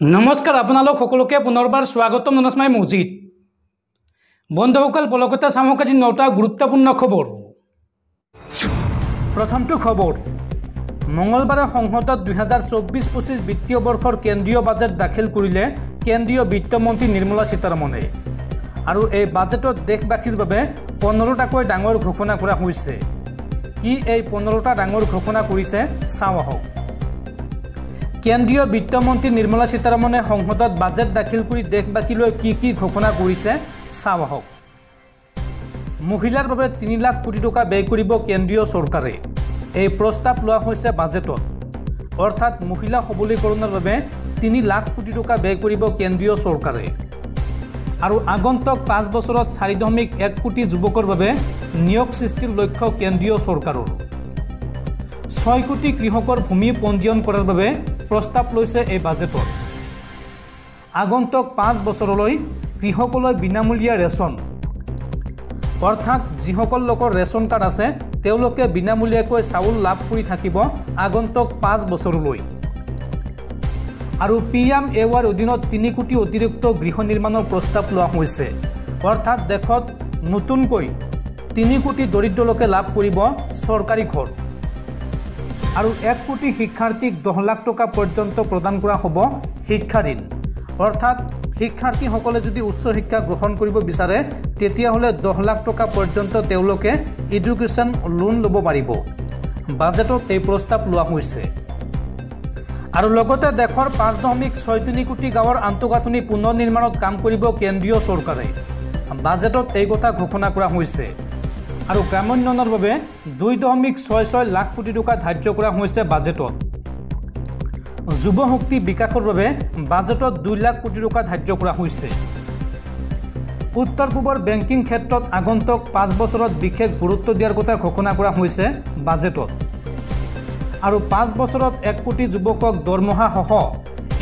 नमस्कार आपनालोक सकलोके पुनर्बार स्वागतम ननस्माई मस्जिद बंधुসকল पलकते सामक आज 9टा गुरुत्वपूर्ण खबर। प्रथमটো खबर मंगलबारे संसदत 2024-25 वित्तीय वर्षर केंद्रीय बजेट दाखिल करिले केंद्रीय वित्तमंत्री निर्मला सीतारमणे और এই বাজেটত দেশবাসীৰ বাবে 15টাকৈ ডাঙৰ ঘোষণা কৰা হৈছে। কি এই 15টা ডাঙৰ ঘোষণা কৰিছে চাও আহক। केंद्रीय वित्तमंत्री निर्मला सीतारमणे संसदत बजेट दाखिल कर देशवासीলৈ কি घोषणा करिছে চাও আহক। महिलार বাবে 3 लाख कोटी टका व्यय करिब केंद्रीय सरकारे এই प्रस्ताव लोৱা হৈছে বাজেটত। अर्थात महिला सबलीकৰণৰ বাবে 3 लाख कोटी टका व्यय करिब केंद्रीय सरकारे और आगंतुक 5 বছৰত 4.1 कोटी যুৱকৰ বাবে নিয়োগ সৃষ্টিৰ লক্ষ্য केंद्रीय सरकाৰৰ। 6 कोटी কৃষকৰ ভূমি পঞ্জীয়ন কৰাৰ বাবে प्रस्ताव लैसे এই বাজেটত। आगंतुक 5 বছৰলৈ কৃষকলৈ বিনামূলীয়া ৰেচন अर्थात যিসকল লোকৰ ৰেচন কাৰ্ড আছে তেওঁলোকে বিনামূলীয়াকৈ চাউল লাভ কৰি থাকিব आगंतुक 5 বছৰলৈ। আৰু PMAYৰ অধীনত 3 কোটি অতিৰিক্ত গৃহ নিৰ্মাণৰ প্ৰস্তাৱ লোৱা হৈছে। अर्थात দেশত নতুনকৈ 3 কোটি দৰিদ্ৰ লোকে লাভ কৰিব চৰকাৰী ঘৰ और 1 कोटी शिक्षार्थीक 10 लाख टका पर्यंत प्रदान करा हबो शिक्षा ऋण। अर्थात शिक्षार्थीসকলে যদি उच्च शिक्षा ग्रहण करिब बिचारे तेतिया हले 10 लाख टका पर्यंत तेओलोके एडुकेशन लोन लब पारिब। बाजेटत এই प्रस्ताव लोৱা হৈছে। और लगते देशर 5.63 कोटी गाँवर आंतगाँथनि पुनः निर्माणत काम करिब केंद्रीय सरकारे। बाजेटत এই কথা घोषणा करा হৈছে। और ग्रामोन्नयনৰ বাবে 2.66 लाख कोटी टका धार्য কৰা হৈছে বাজেটত। যুৱ শক্তি বিকাশৰ বাবে বাজেটত 2 लाख कोटी टका धार्য কৰা হৈছে। उत्तर पूर्वर बैंकिং क्षेत्रत आगंतुक 5 বছৰত বিশেষ গুৰুত্ব দিয়াৰ কথা ঘোষণা কৰা হৈছে বাজেটত। और 5 বছৰত 1 কোটি যুৱকক দৰমহা সহ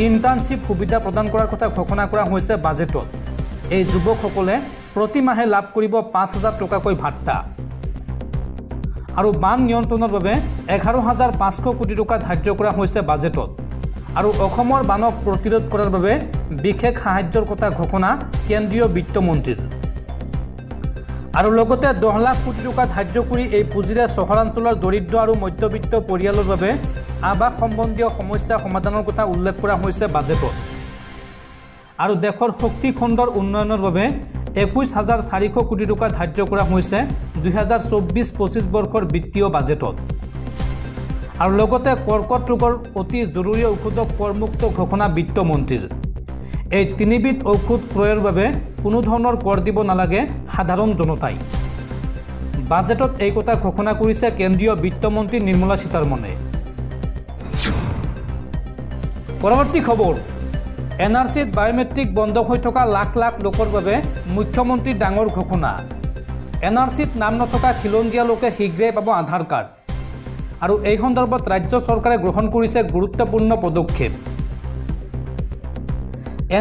ইন্টাৰ্নশিপ সুবিধা প্ৰদান কৰাৰ কথা ঘোষণা কৰা হৈছে বাজেটত। এই যুৱকসকলে प्रति माहे लाभ करिब 5000 टकाকৈ भाट्टा और बान नियंत्रणर বাবে 11500 कोटी टका धार्য কৰা হৈছে বাজেটত। और অসমৰ বানক প্ৰতিৰোধ কৰাৰ বাবে বিশেষ সাহায্যৰ কথা ঘোষণা কেন্দ্ৰীয় বিত্তমন্ত্ৰীৰ। और লগতে 10 লাখ কোটি টকা ধাৰ্য কৰি এই পুঁজিৰে চহৰাঞ্চলৰ দৰিদ্ৰ আৰু মধ্যবিত্ত পৰিয়ালৰ বাবে আৱাস সম্বন্ধীয় সমস্যা সমাধানৰ কথা উল্লেখ কৰা হৈছে বাজেটত। और দেশৰ শক্তি খণ্ডৰ উন্নয়নৰ বাবে 21,400 कोटी टका धार्য কৰা হৈছে 2024-25 বৰ্ষৰ বিত্তীয় বাজেটত। और লগতে কৰ্কট ৰোগৰ অতি জৰুৰী ঔষধক কৰমুক্ত ঘোষণা বিত্তমন্ত্ৰীৰ। এই 3বিধ ঔষধ ক্ৰয়ৰ বাবে কোনো ধৰণৰ কৰ দিব নালাগে সাধাৰণ জনতাই। বাজেটত এই কথা ঘোষণা কৰিছে কেন্দ্ৰীয় বিত্তমন্ত্ৰী নিৰ্মলা সীতাৰমণে। পৰৱৰ্তী খবৰ NRCত বায়োমেট্ৰিক বন্ধ হৈ থকা লাখ লাখ লোকৰ বাবে মুখ্যমন্ত্ৰী ডাঙৰ ঘোষণা। NRCত নাম নথকা খিলঞ্জীয়া লোকে শীঘ্ৰেই পাব আধাৰ কাৰ্ড আৰু এই সন্দৰ্ভত ৰাজ্য চৰকাৰে গ্ৰহণ কৰিছে গুৰুত্বপূৰ্ণ পদক্ষেপ।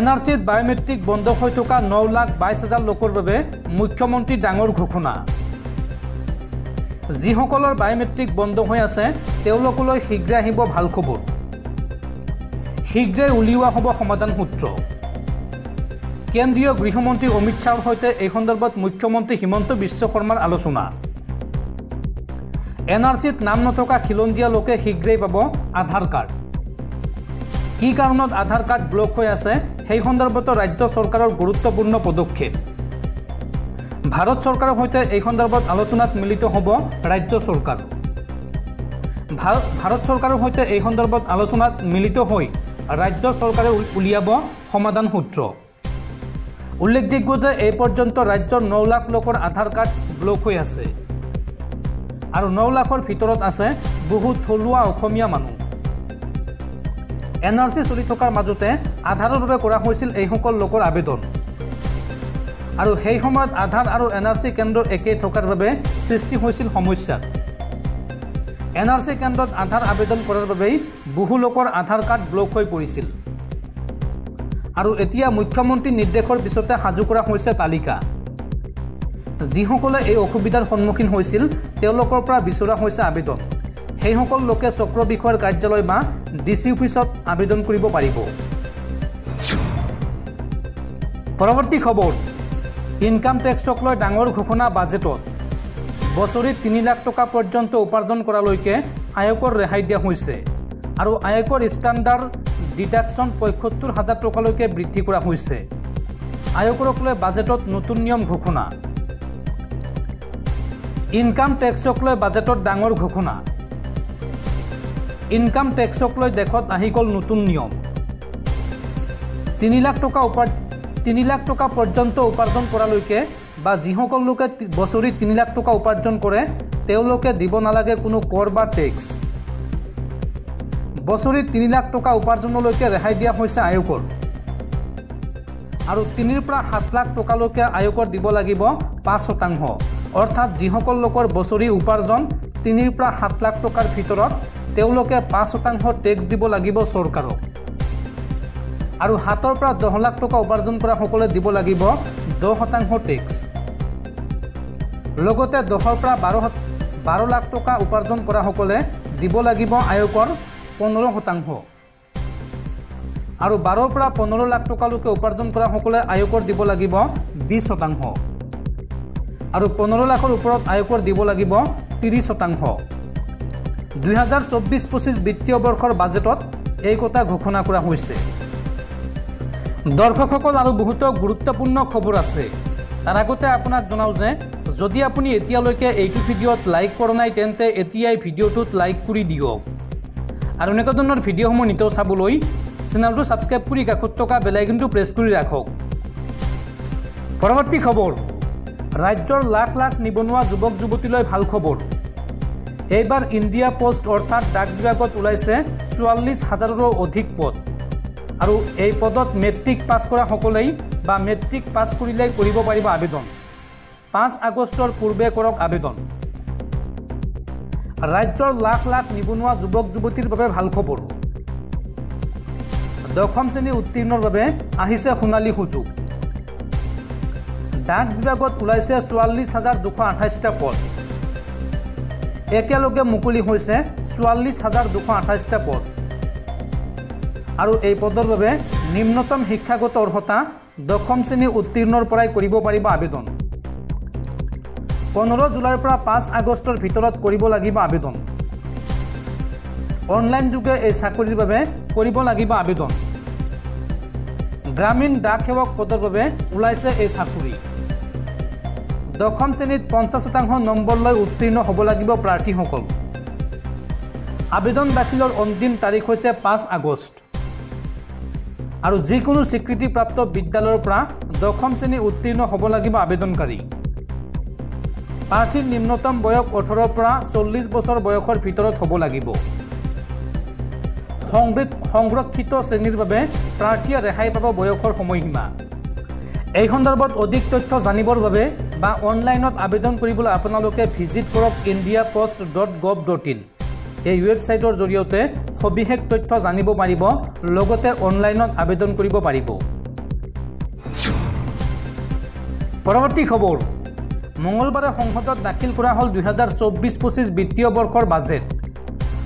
NRCত বায়োমেট্ৰিক বন্ধ হৈ থকা 9,22,000 লোকৰ বাবে মুখ্যমন্ত্ৰী ডাঙৰ ঘোষণা। যিসকলৰ বায়োমেট্ৰিক বন্ধ হৈ আছে তেওঁলোকলৈ শীঘ্ৰে আহিব ভাল খবৰ। শীঘ্ৰে উলিওৱা হ'ব সমাধান সূত্ৰ। কেন্দ্ৰীয় গৃহমন্ত্ৰী অমিত শ্বাহৰ সৈতে এই সন্দৰ্ভত মুখ্যমন্ত্ৰী হিমন্ত বিশ্ব শৰ্মাৰ আলোচনা। NRCত নাম নথকা খিলঞ্জীয়া লোকে শীঘ্ৰেই পাব আধাৰ কাৰ্ড। কি কাৰণত আধাৰ কাৰ্ড ব্লক হৈ আছে সেই সন্দৰ্ভত ৰাজ্য চৰকাৰৰ গুৰুত্বপূৰ্ণ পদক্ষেপ। ভাৰত চৰকাৰৰ সৈতে এই সন্দৰ্ভত আলোচনাত মিলিত হ'ব ৰাজ্য চৰকাৰ। ভাৰত চৰকাৰৰ সৈতে এই সন্দৰ্ভত আলোচনাত মিলিত হৈ ৰাজ্য সৰকাৰে উলিয়াব সমাধান সূত্ৰ। উল্লেখযোগ্য যে এই পৰ্যন্ত ৰাজ্যৰ 9 লাখ লোকৰ আধাৰ কাৰ্ড ব্লক হৈ আছে আৰু 9 লাখৰ ভিতৰত আছে বহু থলুৱা অসমীয়া মানুহ। NRC চলি থকাৰ মাজতে আধাৰৰ বাবে কৰা হৈছিল এই সকল লোকৰ আবেদন আৰু সেই সময়ত আধাৰ আৰু NRC কেন্দ্ৰ একে থকাৰ বাবে সৃষ্টি হৈছিল সমস্যা। NRC কেন্দ্ৰত আধাৰ আবেদন কৰাৰ বাবে বহু লোকৰ আধাৰ কাৰ্ড ব্লক হৈ পৰিছিল আৰু এতিয়া মুখ্যমন্ত্ৰী নিৰ্দেশৰ পিছতে সাজু কৰা হৈছে তালিকা। যিসকলে এই অসুবিধাৰ সন্মুখীন হৈছিল তেওঁলোকৰ পৰা বিচৰা হৈছে আবেদন। সেই সকল লোকে চক্ৰ বিষয়ৰ কাৰ্যালয় বা DC অফিসত আবেদন কৰিব পাৰিব। পৰৱৰ্তী খবৰ ইনকাম টেক্সক লৈ ডাঙৰ ঘোষণা বাজেটত বছৰি 3 লাখ টকা পৰ্যন্ত উপাৰ্জন কৰালৈকে আয়কৰ ৰেহাই দিয়া হৈছে আৰু আয়কৰ ষ্টেণ্ডাৰ্ড ডিডাকশ্যন ৭৫,০০০ টকালৈকে বৃদ্ধি কৰা হৈছে আয়কৰক লৈ বাজেটত নতুন নিয়ম ঘোষণা ইনকাম টেক্সক লৈ বাজেটত ডাঙৰ ঘোষণা ইনকাম টেক্সক লৈ দেশত আহি গ'ল নতুন নিয়ম 3 লাখ টকা পৰ্যন্ত উপাৰ্জন কৰালৈকে বা যিসকল লোকে বছৰি 3 লাখ টকা উপাৰ্জন কৰে তেওঁলোকে দিব নালাগে কোনো কৰ বা টেক্স বছৰি 3 লাখ টকা উপাৰ্জনলৈকে ৰেহাই দিয়া হৈছে আয়কৰ আৰু 3 পৰা 7 লাখ টকালৈকে আয়কৰ দিব লাগিব 5% অৰ্থাৎ যিসকল লোকৰ বছৰি উপাৰ্জন 3 পৰা 7 লাখ টকাৰ ভিতৰত তেওঁলোকে 5% টেক্স দিব লাগিব চৰকাৰক আৰু 7 পৰা 10 লাখ টকা উপাৰ্জন কৰা সকলে দিব লাগিব 10% টেক্স লগতে 10 পৰা 12 লাখ টকা উপাৰ্জন কৰা সকলে দিব লাগিব আয়কৰ 15% আৰু 12 পৰা 15 লাখ টকালৈকে উপাৰ্জন কৰা সকলে আয়কৰ দিব লাগিব 20% আৰু 15 লাখৰ ওপৰত আয়কৰ দিব লাগিব 30% 2024-25 বিত্তীয় বৰ্ষৰ বাজেটত এই কথা ঘোষণা কৰা হৈছে দৰ্শকসকল আৰু বহুতো গুৰুত্বপূৰ্ণ খবৰ আছে তাৰ আগতে আপোনাক জনাও যে যদি আপুনি এতিয়ালৈকে এইটো ভিডিঅ'ত লাইক কৰা নাই তেন্তে এতিয়াই ভিডিঅ'টোত লাইক কৰি দিয়ক আৰু এনেকুৱা ধৰণৰ ভিডিঅ'সমূহ নিতৌ চাবলৈ চেনেলটো সাবস্ক্ৰাইব কৰি কাষত থকা বেল আইকনটো প্ৰেছ কৰি ৰাখক পৰৱৰ্তী খবৰ ৰাজ্যৰ লাখ লাখ নিবনুৱা যুৱক যুৱতীলৈ ভাল খবৰ এইবাৰ ইণ্ডিয়া পোষ্ট অৰ্থাৎ ডাক বিভাগত ওলাইছে ৪৪,০০০ৰো অধিক পদ আৰু এই পদত মেট্ৰিক পাছ কৰা সকলেই বা মেট্ৰিক পাছ কৰিলেই কৰিব পাৰিব আবেদন 5 আগষ্টৰ পূৰ্বে কৰক আবেদন ৰাজ্যৰ লাখ লাখ নিবনুৱা যুৱক যুৱতীৰ বাবে ভাল খবৰ 10ম শ্ৰেণী উত্তীৰ্ণৰ বাবে আহিছে সোণালী সুযোগ ডাক বিভাগত ওলাইছে ৪৪,২২৮টা পদ একেলগে মুকলি হৈছে ৪৪,২২৮টা পদ আৰু এই পদৰ বাবে নিম্নতম শিক্ষাগত অৰ্হতা 10ম শ্ৰেণী উত্তীৰ্ণৰ পৰাই কৰিব পাৰিব আবেদন 15 জুলাইৰ পৰা 5 আগষ্টৰ ভিতৰত কৰিব লাগিব আবেদন অনলাইন যোগে এই চাকৰিৰ বাবে কৰিব লাগিব আবেদন গ্ৰামীণ ডাক সেৱক পদৰ বাবে ওলাইছে এই চাকৰি 10ম শ্ৰেণীত 50% নম্বৰ লৈ উত্তীৰ্ণ হ'ব লাগিব প্ৰাৰ্থীসকল আবেদন দাখিলৰ অন্তিম তাৰিখ হৈছে 5 আগষ্ট আৰু যিকোনো স্বীকৃতিপ্ৰাপ্ত বিদ্যালয়ৰ পৰা 10ম শ্ৰেণী উত্তীৰ্ণ হ'ব লাগিব আবেদনকাৰী প্ৰাৰ্থীৰ নিম্নতম বয়স 18 পৰা 40 বছৰ বয়সৰ ভিতৰত হ'ব লাগিব সংৰক্ষিত শ্ৰেণীৰ বাবে প্ৰাৰ্থীয়ে ৰেহাই পাব বয়সৰ সময়সীমা এই সন্দৰ্ভত অধিক তথ্য জানিবৰ বাবে বা অনলাইনত আবেদন কৰিবলৈ আপোনালোকে ভিজিট কৰক indiapost.gov.in এই ৱেবছাইটৰ জৰিয়তে সবিশেষ তথ্য জানিব পাৰিব লগতে অনলাইনত আবেদন কৰিব পাৰিব পৰৱৰ্তী খবৰ মঙলবাৰে সংসদত দাখিল কৰা হ'ল 2024-25 বিত্তীয় বৰ্ষৰ বাজেট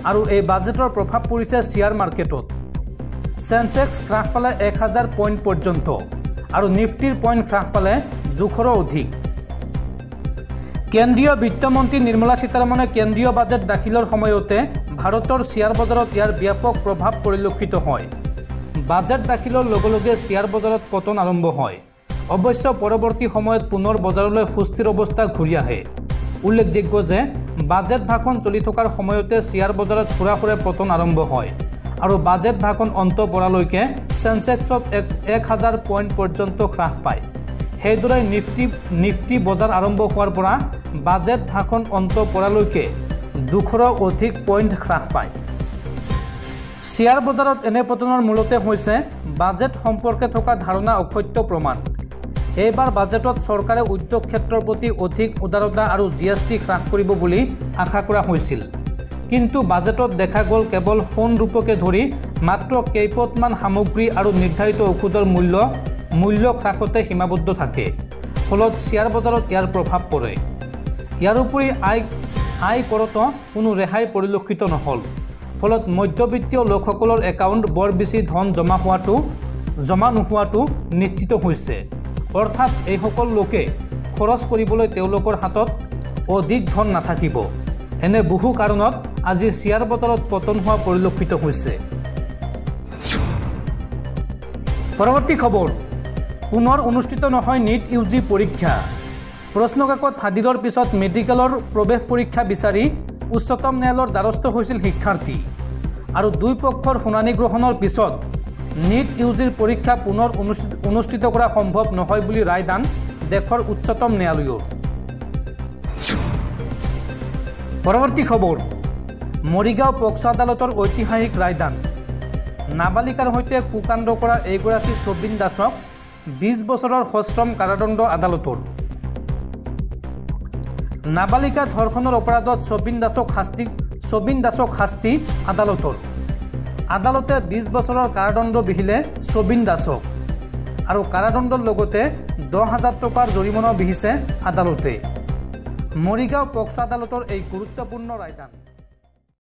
আৰু এই বাজেটৰ প্ৰভাৱ পৰিছে শ্বেয়াৰ মাৰ্কেটত সেনসেক্স হ্ৰাস পালে 1000 পইণ্ট পৰ্যন্ত আৰু নিফটিৰ পইণ্ট হ্ৰাস পালে 200ৰো অধিক কেন্দ্ৰীয় বিত্তমন্ত্ৰী নিৰ্মলা সীতাৰমণে কেন্দ্ৰীয় বাজেট দাখিলৰ সময়তে ভাৰতৰ শ্বেয়াৰ বজাৰত ইয়াৰ ব্যাপক প্ৰভাৱ পৰিলক্ষিত হয় বাজেট দাখিলৰ লগে লগে শ্বেয়াৰ বজাৰত পতন আৰম্ভ হয় অৱশ্য পৰৱৰ্তী সময়ত পুনৰ বজাৰলৈ সুস্থিৰ অৱস্থা ঘূৰি আহে উল্লেখযোগ্য যে বাজেট ভাষণ চলি থকাৰ সময়তে শ্বেয়াৰ বজাৰত ফুৰাফুৰে পতন আৰম্ভ হয় আৰু বাজেট ভাষণ অন্ত পৰালৈকে সেনসেক্সত 1000 পইণ্ট পৰ্যন্ত হ্ৰাস পায় সেইদৰে নিফটি বজাৰ আৰম্ভ হোৱাৰ পৰা বাজেট ভাষণ অন্ত পৰালৈকে 200ৰো অধিক পইণ্ট হ্ৰাস পায় শ্বেয়াৰ বজাৰত এনে পতনৰ মূলতে হৈছে বাজেট সম্পৰ্কে থকা ধাৰণা অসত্য প্ৰমাণ এইবাৰ বাজেটত চৰকাৰে উদ্যোগ ক্ষেত্ৰৰ প্ৰতি অধিক উদাৰতা আৰু জিএছটি হ্ৰাস কৰিব বুলি আশা কৰা হৈছিল কিন্তু বাজেটত দেখা গ'ল কেৱল সোণ ৰূপকে ধৰি মাত্ৰ কেইপটমান সামগ্ৰী আৰু নিৰ্ধাৰিত ঔষধৰ মূল্য হ্ৰাসতে সীমাবদ্ধ থাকে ফলত শ্বেয়াৰ বজাৰত ইয়াৰ প্ৰভাৱ পৰে ইয়াৰ উপৰি আয় কৰতো কোনো ৰেহাই পৰিলক্ষিত নহ'ল ফলত মধ্যবিত্তীয় লোকসকলৰ একাউণ্ট বৰ বেছি ধন জমা হোৱাটো জমা নোহোৱাটো নিশ্চিত হৈছে। অৰ্থাৎ এই সকল লোকে খৰচ কৰিবলৈ তেওঁলোকৰ হাতত অধিক ধন নাথাকিব। এনে বহু কাৰণত আজি শ্বেয়াৰ বজাৰত পতন হোৱা পৰিলক্ষিত হৈছে। পৰৱৰ্তী খবৰ, পুনৰ অনুষ্ঠিত নহয় নিট ইউজি পৰীক্ষা। প্ৰশ্নকাকত ফাদিলৰ পিছত মেডিকেলৰ প্ৰৱেশ পৰীক্ষা বিচাৰি উচ্চতম ন্যায়ালয়ৰ দ্বাৰস্থ হৈছিল শিক্ষাৰ্থী। আৰু দুই পক্ষৰ শুনানি গ্ৰহণৰ পিছত নিট ইউজিৰ পৰীক্ষা পুনৰ অনুষ্ঠিত কৰা সম্ভৱ নহয় বুলি ৰায়দান দেশৰ উচ্চতম ন্যায়ালয়ৰ। পৰৱৰ্তী খবৰ, মৰিগাঁও পক্সো আদালতৰ ঐতিহাসিক ৰায়দান। নাবালিকাৰ সৈতে কুকাণ্ড কৰা এইগৰাকী সবিন দাসক 20 বছৰৰ সশ্ৰম কাৰাদণ্ড আদালতৰ। নাবালিকা ধৰ্ষণৰ অপৰাধত সবিন দাসক শাস্তি আদালতৰ। আদালতে 20 বছৰৰ কাৰাদণ্ড বিহিলে সবিন দাসক আৰু কাৰাদণ্ডৰ লগতে 10,000 টকাৰ জৰিমনাও বিহিছে আদালতে। মৰিগাঁও পক্সো আদালতৰ এই গুৰুত্বপূৰ্ণ ৰায়দান।